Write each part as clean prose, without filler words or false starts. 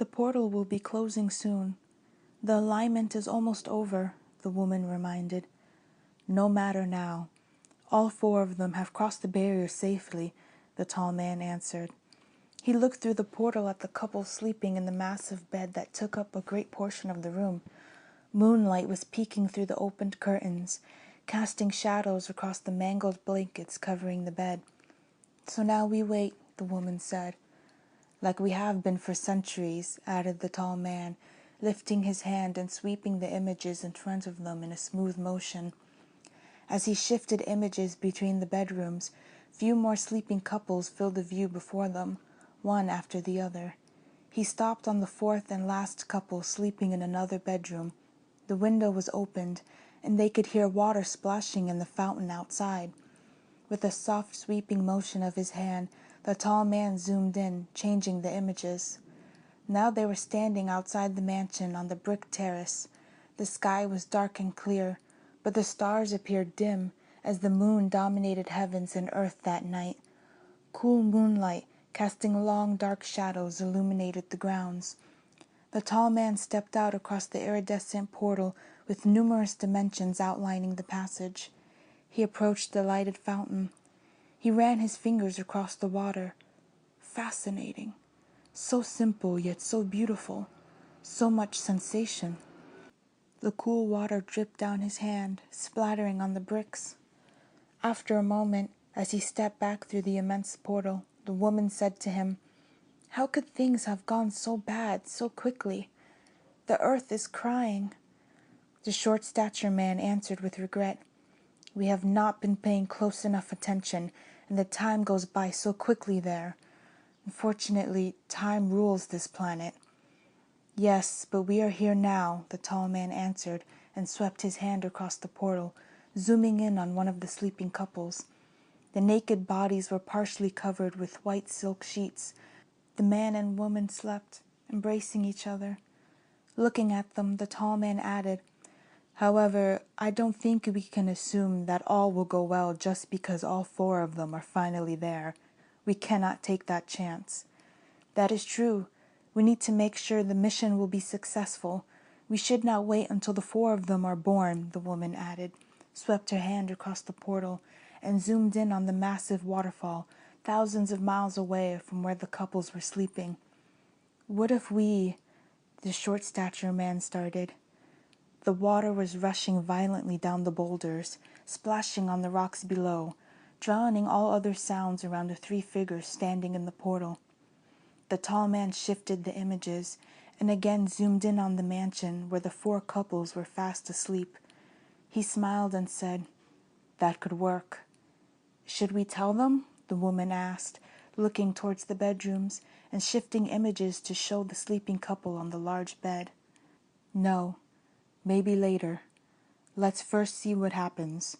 The portal will be closing soon. The alignment is almost over, the woman reminded. No matter now. All four of them have crossed the barrier safely, the tall man answered. He looked through the portal at the couple sleeping in the massive bed that took up a great portion of the room. Moonlight was peeking through the opened curtains, casting shadows across the mangled blankets covering the bed. So now we wait, the woman said. Like we have been for centuries, added the tall man, lifting his hand and sweeping the images in front of them in a smooth motion. As he shifted images between the bedrooms, few more sleeping couples filled the view before them, one after the other. He stopped on the fourth and last couple sleeping in another bedroom. The window was opened, and they could hear water splashing in the fountain outside. With a soft sweeping motion of his hand, the tall man zoomed in, changing the images. Now they were standing outside the mansion on the brick terrace. The sky was dark and clear, but the stars appeared dim as the moon dominated heavens and earth that night. Cool moonlight, casting long dark shadows, illuminated the grounds. The tall man stepped out across the iridescent portal with numerous dimensions outlining the passage. He approached the lighted fountain. He ran his fingers across the water. Fascinating. So simple yet so beautiful. So much sensation. The cool water dripped down his hand, splattering on the bricks. After a moment, as he stepped back through the immense portal, the woman said to him, "How could things have gone so bad so quickly? The earth is crying." The short-statured man answered with regret, "We have not been paying close enough attention, and the time goes by so quickly there. Unfortunately, time rules this planet." "Yes, but we are here now," the tall man answered, and swept his hand across the portal, zooming in on one of the sleeping couples. The naked bodies were partially covered with white silk sheets. The man and woman slept, embracing each other. Looking at them, the tall man added, "However, I don't think we can assume that all will go well just because all four of them are finally there. We cannot take that chance." "That is true. We need to make sure the mission will be successful. We should not wait until the four of them are born," the woman added, swept her hand across the portal, and zoomed in on the massive waterfall, thousands of miles away from where the couples were sleeping. "What if we—" the short-statured man started. The water was rushing violently down the boulders, splashing on the rocks below, drowning all other sounds around the three figures standing in the portal. The tall man shifted the images and again zoomed in on the mansion where the four couples were fast asleep. He smiled and said, "That could work." "Should we tell them?" the woman asked, looking towards the bedrooms and shifting images to show the sleeping couple on the large bed. "No. Maybe later. Let's first see what happens.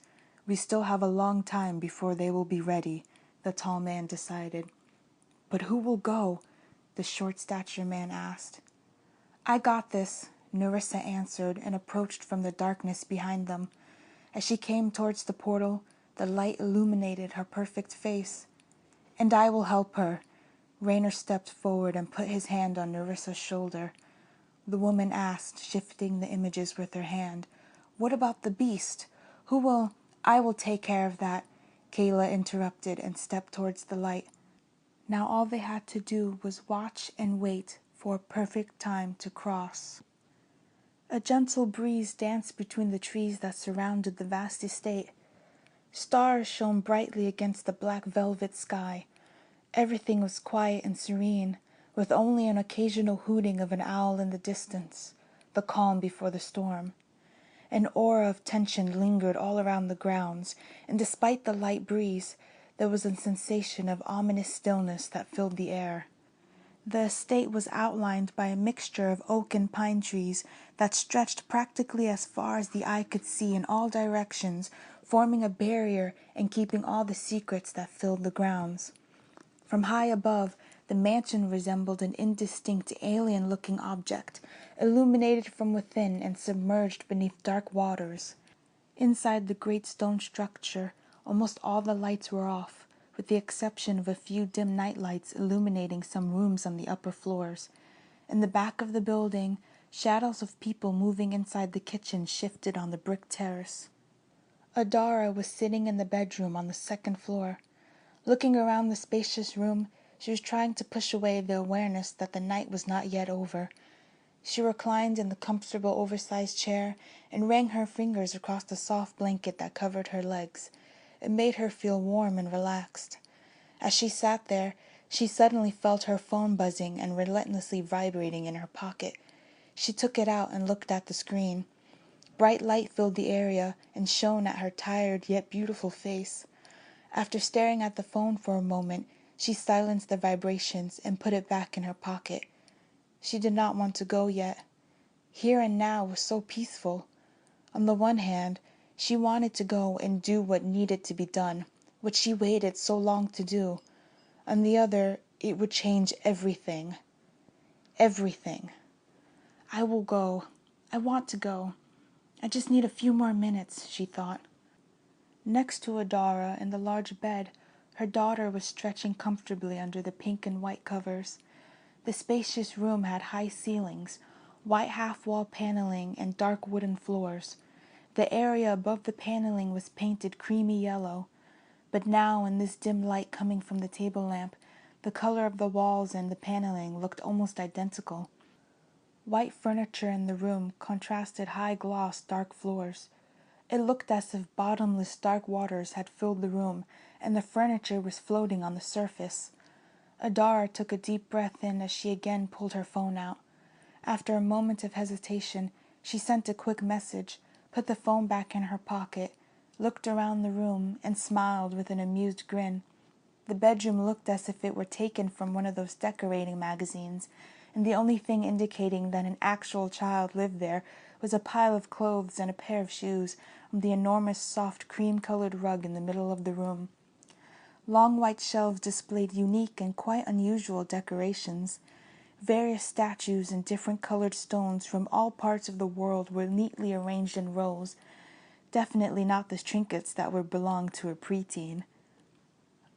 We still have a long time before they will be ready," the tall man decided. "But who will go?" the short-statured man asked. "I got this," Narissa answered and approached from the darkness behind them. As she came towards the portal, the light illuminated her perfect face. "And I will help her." Rainer stepped forward and put his hand on Narissa's shoulder. The woman asked, shifting the images with her hand, "What about the beast? Who will—" "I will take care of that," Kayla interrupted and stepped towards the light. Now all they had to do was watch and wait for a perfect time to cross. A gentle breeze danced between the trees that surrounded the vast estate. Stars shone brightly against the black velvet sky. Everything was quiet and serene, with only an occasional hooting of an owl in the distance, the calm before the storm. An aura of tension lingered all around the grounds, and despite the light breeze, there was a sensation of ominous stillness that filled the air. The estate was outlined by a mixture of oak and pine trees that stretched practically as far as the eye could see in all directions, forming a barrier and keeping all the secrets that filled the grounds. From high above, the mansion resembled an indistinct, alien-looking object, illuminated from within and submerged beneath dark waters. Inside the great stone structure, almost all the lights were off, with the exception of a few dim night lights illuminating some rooms on the upper floors. In the back of the building, shadows of people moving inside the kitchen shifted on the brick terrace. Adara was sitting in the bedroom on the second floor. Looking around the spacious room, she was trying to push away the awareness that the night was not yet over. She reclined in the comfortable oversized chair and ran her fingers across the soft blanket that covered her legs. It made her feel warm and relaxed. As she sat there, she suddenly felt her phone buzzing and relentlessly vibrating in her pocket. She took it out and looked at the screen. Bright light filled the area and shone at her tired yet beautiful face. After staring at the phone for a moment, she silenced the vibrations and put it back in her pocket. She did not want to go yet. Here and now was so peaceful. On the one hand, she wanted to go and do what needed to be done, what she waited so long to do. On the other, it would change everything. Everything. I will go. I want to go. I just need a few more minutes, she thought. Next to Adara in the large bed, her daughter was stretching comfortably under the pink and white covers. The spacious room had high ceilings, white half-wall paneling, and dark wooden floors. The area above the paneling was painted creamy yellow, but now, in this dim light coming from the table lamp, the color of the walls and the paneling looked almost identical. White furniture in the room contrasted high-gloss, dark floors. It looked as if bottomless dark waters had filled the room, and the furniture was floating on the surface. Adara took a deep breath in as she again pulled her phone out. After a moment of hesitation, she sent a quick message, put the phone back in her pocket, looked around the room, and smiled with an amused grin. The bedroom looked as if it were taken from one of those decorating magazines, and the only thing indicating that an actual child lived there was a pile of clothes and a pair of shoes on the enormous soft cream-colored rug in the middle of the room. Long white shelves displayed unique and quite unusual decorations. Various statues and different colored stones from all parts of the world were neatly arranged in rows, definitely not the trinkets that would belong to a preteen.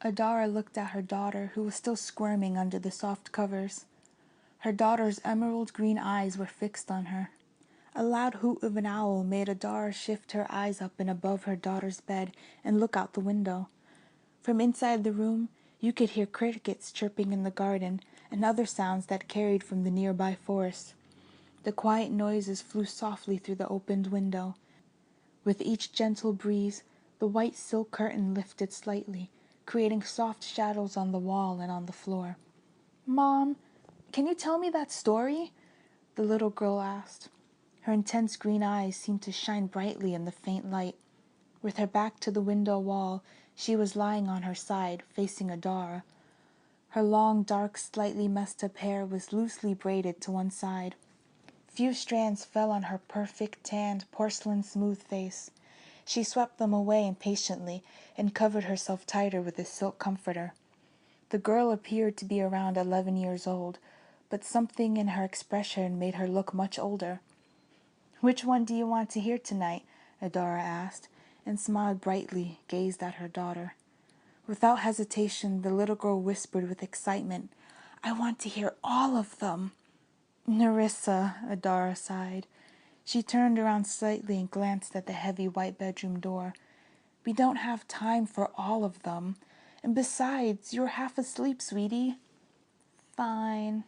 Adara looked at her daughter, who was still squirming under the soft covers. Her daughter's emerald green eyes were fixed on her. A loud hoot of an owl made Adara shift her eyes up and above her daughter's bed and look out the window. From inside the room, you could hear crickets chirping in the garden and other sounds that carried from the nearby forest. The quiet noises flew softly through the opened window. With each gentle breeze, the white silk curtain lifted slightly, creating soft shadows on the wall and on the floor. "Mom, can you tell me that story?" the little girl asked. Her intense green eyes seemed to shine brightly in the faint light. With her back to the window wall, she was lying on her side, facing Adara. Her long, dark, slightly messed-up hair was loosely braided to one side. Few strands fell on her perfect, tanned, porcelain-smooth face. She swept them away impatiently and covered herself tighter with a silk comforter. The girl appeared to be around 11 years old, but something in her expression made her look much older. "Which one do you want to hear tonight?" Adara asked, and smiled brightly, gazed at her daughter. Without hesitation, the little girl whispered with excitement, "I want to hear all of them." "Nerissa," Adara sighed. She turned around slightly and glanced at the heavy white bedroom door. "We don't have time for all of them. And besides, you're half asleep, sweetie." "Fine."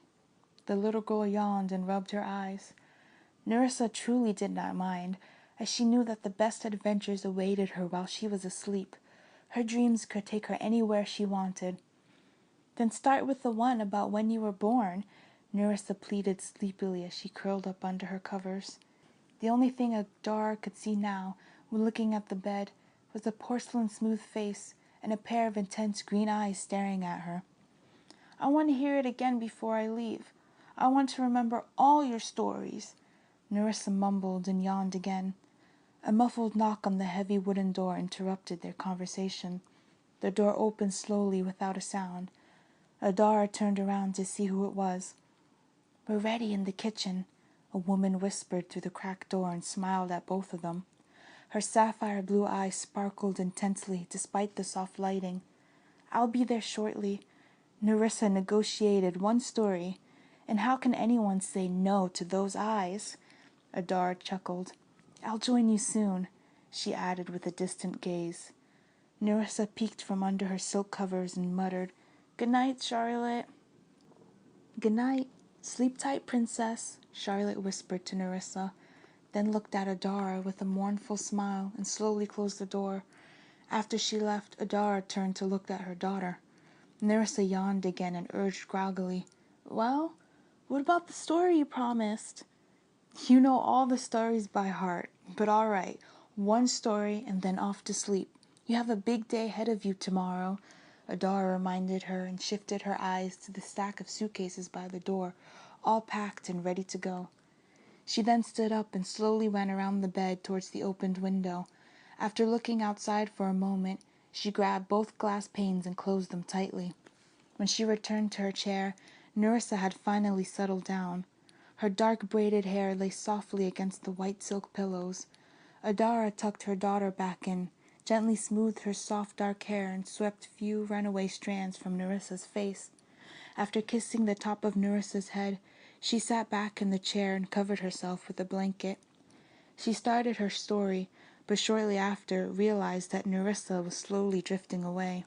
The little girl yawned and rubbed her eyes. Nerissa truly did not mind, as she knew that the best adventures awaited her while she was asleep. Her dreams could take her anywhere she wanted. "Then start with the one about when you were born," Nerissa pleaded sleepily as she curled up under her covers. The only thing Adara could see now, when looking at the bed, was a porcelain-smooth face and a pair of intense green eyes staring at her. "I want to hear it again before I leave. I want to remember all your stories." Nerissa mumbled and yawned again. A muffled knock on the heavy wooden door interrupted their conversation. The door opened slowly without a sound. Adara turned around to see who it was. "We're ready in the kitchen," a woman whispered through the cracked door and smiled at both of them. Her sapphire blue eyes sparkled intensely despite the soft lighting. "I'll be there shortly." Nerissa negotiated one story, And how can anyone say no to those eyes? Adara chuckled. I'll join you soon, she added with a distant gaze. Nerissa peeked from under her silk covers and muttered, Good night, Charlotte. Good night. Sleep tight, princess, Charlotte whispered to Nerissa, then looked at Adara with a mournful smile and slowly closed the door. After she left, Adara turned to look at her daughter. Nerissa yawned again and urged groggily, Well, what about the story you promised? You know all the stories by heart, but all right, one story and then off to sleep. You have a big day ahead of you tomorrow, Adara reminded her and shifted her eyes to the stack of suitcases by the door, all packed and ready to go. She then stood up and slowly went around the bed towards the opened window. After looking outside for a moment, she grabbed both glass panes and closed them tightly. When she returned to her chair, Nerissa had finally settled down. Her dark braided hair lay softly against the white silk pillows. Adara tucked her daughter back in, gently smoothed her soft dark hair and swept few runaway strands from Nerissa's face. After kissing the top of Nerissa's head, she sat back in the chair and covered herself with a blanket. She started her story, but shortly after realized that Nerissa was slowly drifting away.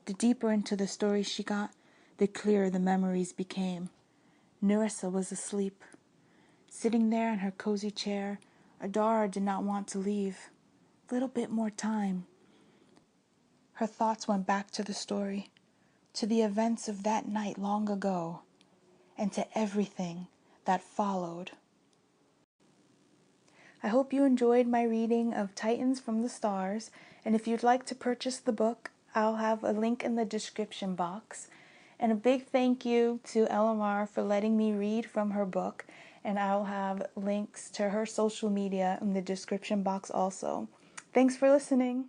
The deeper into the story she got, the clearer the memories became. Nerissa was asleep. Sitting there in her cozy chair, Adara did not want to leave. Little bit more time. Her thoughts went back to the story, to the events of that night long ago, and to everything that followed. I hope you enjoyed my reading of Titans from the Stars, and if you'd like to purchase the book, I'll have a link in the description box. And a big thank you to LMR for letting me read from her book, and I'll have links to her social media in the description box also. Thanks for listening.